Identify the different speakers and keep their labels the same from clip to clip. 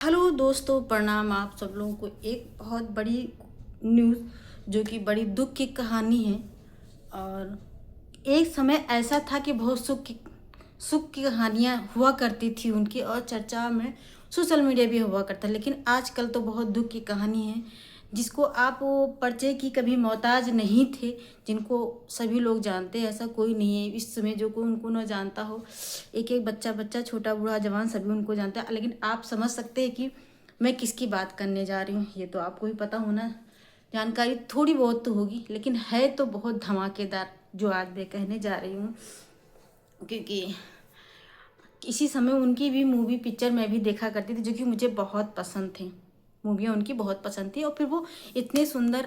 Speaker 1: Hello दोस्तों, प्रणाम आप सब लोगों को। एक बहुत बड़ी न्यूज़ जो कि बड़ी दुख की कहानी है। और एक समय ऐसा था कि बहुत सुख की कहानियाँ हुआ करती थी उनकी, और चर्चा में सोशल मीडिया भी हुआ करता, लेकिन आजकल तो बहुत दुख की कहानी है जिसको आप वो परिचय की कभी मोहताज नहीं थे, जिनको सभी लोग जानते हैं। ऐसा कोई नहीं है इस समय जो कोई उनको ना जानता हो। एक एक बच्चा बच्चा, छोटा बूढ़ा जवान, सभी उनको जानता है। लेकिन आप समझ सकते हैं कि मैं किसकी बात करने जा रही हूँ। ये तो आपको भी पता होना, जानकारी थोड़ी बहुत तो होगी, लेकिन है तो बहुत धमाकेदार जो आज मैं कहने जा रही हूँ। क्योंकि इसी समय उनकी भी मूवी पिक्चर मैं भी देखा करती थी, जो कि मुझे बहुत पसंद थी। मूवियाँ उनकी बहुत पसंद थी, और फिर वो इतने सुंदर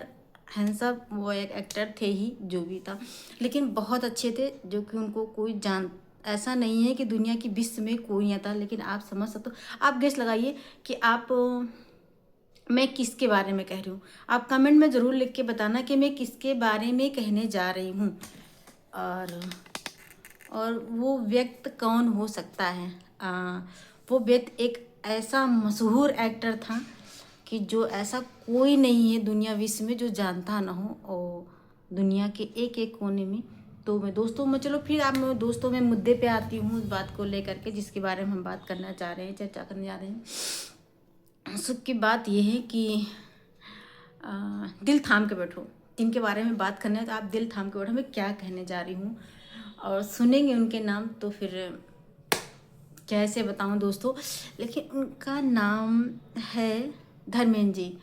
Speaker 1: हैंडसम वो एक एक्टर थे ही जो भी था, लेकिन बहुत अच्छे थे, जो कि उनको कोई जान ऐसा नहीं है कि दुनिया की विश्व में कोई नहीं आता। लेकिन आप समझ सकते हो, आप गेस लगाइए कि आप मैं किसके बारे में कह रही हूँ। आप कमेंट में ज़रूर लिख के बताना कि मैं किसके बारे में कहने जा रही हूँ। और वो व्यक्ति कौन हो सकता है? वो व्यक्ति एक ऐसा मशहूर एक्टर था कि जो ऐसा कोई नहीं है दुनिया विश्व में जो जानता ना हो, और दुनिया के एक एक कोने में। तो मैं दोस्तों में, चलो फिर आप मैं दोस्तों में मुद्दे पे आती हूँ, उस बात को लेकर के जिसके बारे में हम बात करना चाह रहे हैं, चर्चा करने जा रहे हैं। सुख की बात यह है कि दिल थाम के बैठो। जिनके बारे में बात करना है तो आप दिल थाम के बैठो, मैं क्या कहने जा रही हूँ। और सुनेंगे उनके नाम तो फिर कैसे बताऊं दोस्तों। लेकिन उनका नाम है धर्मेंद्र जी।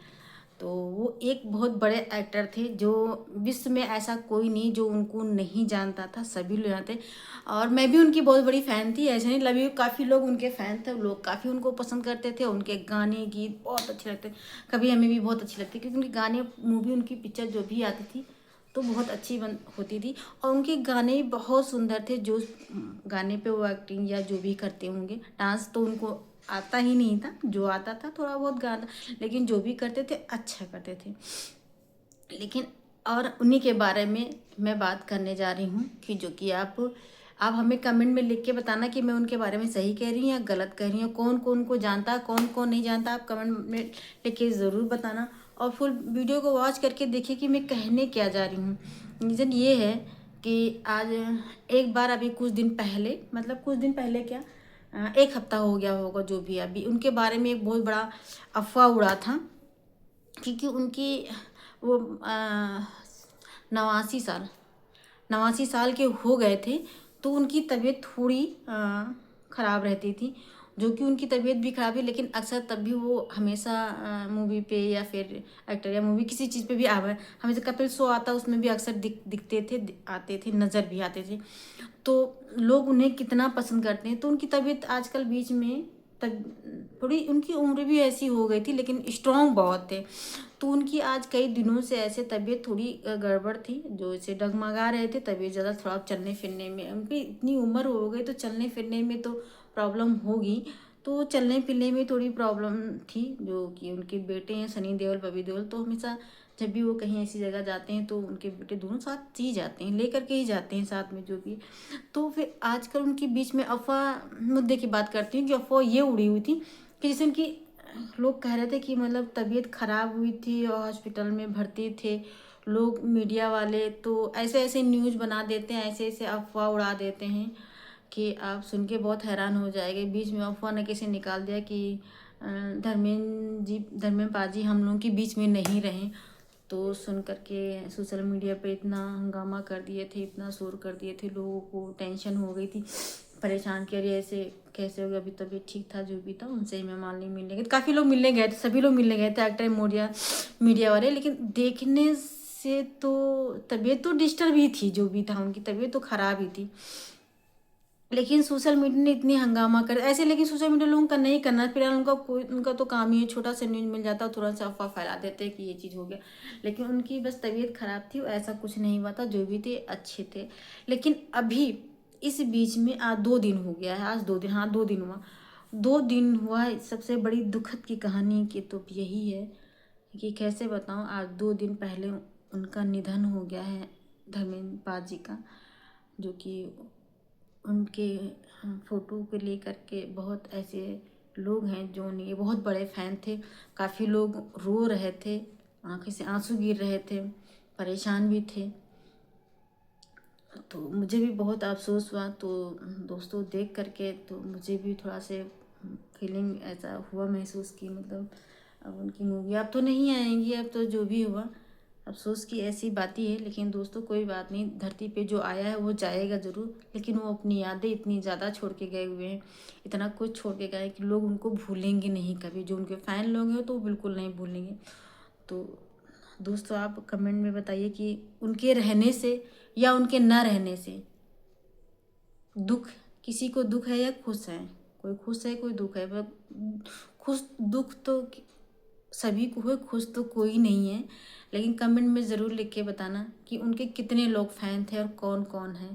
Speaker 1: तो वो एक बहुत बड़े एक्टर थे, जो विश्व में ऐसा कोई नहीं जो उनको नहीं जानता था, सभी लोग जानते। और मैं भी उनकी बहुत बड़ी फ़ैन थी, ऐसे नहीं लवी, काफ़ी लोग उनके फ़ैन थे, लोग काफ़ी उनको पसंद करते थे। उनके गाने गीत बहुत अच्छे लगते, कभी हमें भी बहुत अच्छे लगते, क्योंकि उनके गाने, मूवी, उनकी पिक्चर जो भी आती थी तो बहुत अच्छी बन होती थी। और उनके गाने भी बहुत सुंदर थे। जो गाने पे वो एक्टिंग या जो भी करते होंगे, डांस तो उनको आता ही नहीं था, जो आता था थोड़ा बहुत गाना, लेकिन जो भी करते थे अच्छा करते थे। लेकिन और उन्हीं के बारे में मैं बात करने जा रही हूँ कि जो कि आप हमें कमेंट में लिख के बताना कि मैं उनके बारे में सही कह रही हूँ या गलत कह रही हूँ। कौन कौन को जानता है, कौन कौन नहीं जानता, आप कमेंट में लिख के ज़रूर बताना। और फुल वीडियो को वॉच करके देखिए कि मैं कहने क्या जा रही हूँ। रीज़न ये है कि आज एक बार, अभी कुछ दिन पहले, मतलब कुछ दिन पहले क्या, एक हफ्ता हो गया होगा, जो भी अभी उनके बारे में एक बहुत बड़ा अफवाह उड़ा था। क्योंकि उनकी वो 89 साल 89 साल के हो गए थे, तो उनकी तबीयत थोड़ी ख़राब रहती थी। जो कि उनकी तबीयत भी ख़राब है, लेकिन अक्सर तब भी वो हमेशा मूवी पे या फिर एक्टर या मूवी किसी चीज़ पे भी आवे, हमेशा कपिल शो आता, उसमें भी अक्सर दिखते थे, आते थे, नज़र भी आते थे। तो लोग उन्हें कितना पसंद करते हैं। तो उनकी तबीयत आजकल बीच में तब थोड़ी, उनकी उम्र भी ऐसी हो गई थी, लेकिन स्ट्रॉन्ग बहुत थे। तो उनकी आज कई दिनों से ऐसे तबीयत थोड़ी गड़बड़ थी, जो इसे डगमगा रहे थे तबीयत ज़्यादा, थोड़ा चलने फिरने में, उनकी इतनी उम्र हो गई तो चलने फिरने में तो प्रॉब्लम होगी। तो चलने फिरने में थोड़ी प्रॉब्लम थी। जो कि उनके बेटे हैं सनी देओल, बॉबी देओल, तो हमेशा जब भी वो कहीं ऐसी जगह जाते हैं तो उनके बेटे दोनों साथ ही जाते हैं, लेकर के ही जाते हैं साथ में जो भी। तो फिर आजकल उनके बीच में अफवाह, मुद्दे की बात करती हूँ कि अफवाह ये उड़ी हुई थी कि जैसे उनकी, लोग कह रहे थे कि मतलब तबीयत खराब हुई थी और हॉस्पिटल में भर्ती थे। लोग, मीडिया वाले तो ऐसे ऐसे न्यूज़ बना देते हैं, ऐसे ऐसे अफवाह उड़ा देते हैं कि आप सुन के बहुत हैरान हो जाएंगे। बीच में अफवाह ने कैसे निकाल दिया कि धर्मेंद्र पाजी हम लोगों के बीच में नहीं रहे। तो सुन करके सोशल मीडिया पे इतना हंगामा कर दिए थे, इतना शोर कर दिए थे, लोगों को टेंशन हो गई थी, परेशान किया, अरे ऐसे कैसे हो गया, अभी तबीयत ठीक था जो भी था, उनसे ही मेहमान नहीं मिलने गए। काफ़ी लोग मिलने गए थे, सभी लोग मिलने गए थे, एक्टर, मीडिया वाले। लेकिन देखने से तो तबीयत तो डिस्टर्ब ही थी, जो भी था उनकी तबीयत तो ख़राब ही थी। लेकिन सोशल मीडिया ने इतनी हंगामा कर ऐसे, लेकिन सोशल मीडिया लोगों का नहीं करना फिलहाल, उनका तो काम ही है, छोटा सा न्यूज़ मिल जाता है थोड़ा सा अफवाह फैला देते हैं कि ये चीज़ हो गया। लेकिन उनकी बस तबीयत खराब थी, ऐसा कुछ नहीं हुआ था, जो भी थे अच्छे थे। लेकिन अभी इस बीच में आज 2 दिन हो गया है, आज 2 दिन, हाँ 2 दिन हुआ, 2 दिन हुआ है। सबसे बड़ी दुखद की कहानी की तो यही है कि कैसे बताऊँ, आज 2 दिन पहले उनका निधन हो गया है, धर्मेंद्र पाजी का। जो कि उनके फ़ोटो को लेकर के बहुत ऐसे लोग हैं जो उनके बहुत बड़े फ़ैन थे। काफ़ी लोग रो रहे थे, आँखें से आंसू गिर रहे थे, परेशान भी थे। तो मुझे भी बहुत अफसोस हुआ। तो दोस्तों देख करके तो मुझे भी थोड़ा से फीलिंग ऐसा हुआ महसूस की, मतलब अब उनकी मूवी अब तो नहीं आएंगी, अब तो जो भी हुआ अफसोस की ऐसी बात ही है। लेकिन दोस्तों कोई बात नहीं, धरती पे जो आया है वो जाएगा ज़रूर, लेकिन वो अपनी यादें इतनी ज़्यादा छोड़ के गए हुए हैं, इतना कुछ छोड़ के गए कि लोग उनको भूलेंगे नहीं कभी। जो उनके फ़ैन लोग हैं तो वो बिल्कुल नहीं भूलेंगे। तो दोस्तों आप कमेंट में बताइए कि उनके रहने से या उनके ना रहने से दुख, किसी को दुख है या खुश है? कोई खुश है, कोई दुख है। खुश दुख तो सभी को है, खुश तो कोई नहीं है। लेकिन कमेंट में ज़रूर लिख के बताना कि उनके कितने लोग फ़ैन थे और कौन कौन है।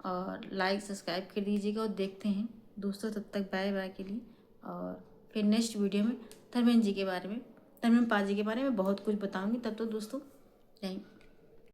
Speaker 1: और लाइक सब्सक्राइब कर दीजिएगा। और देखते हैं दोस्तों, तब तक बाय बाय के लिए। और फिर नेक्स्ट वीडियो में धर्मेंद्र जी के बारे में, धर्मेंद्र पाल जी के बारे में बहुत कुछ बताऊंगी। तब तो दोस्तों, जय हिंद।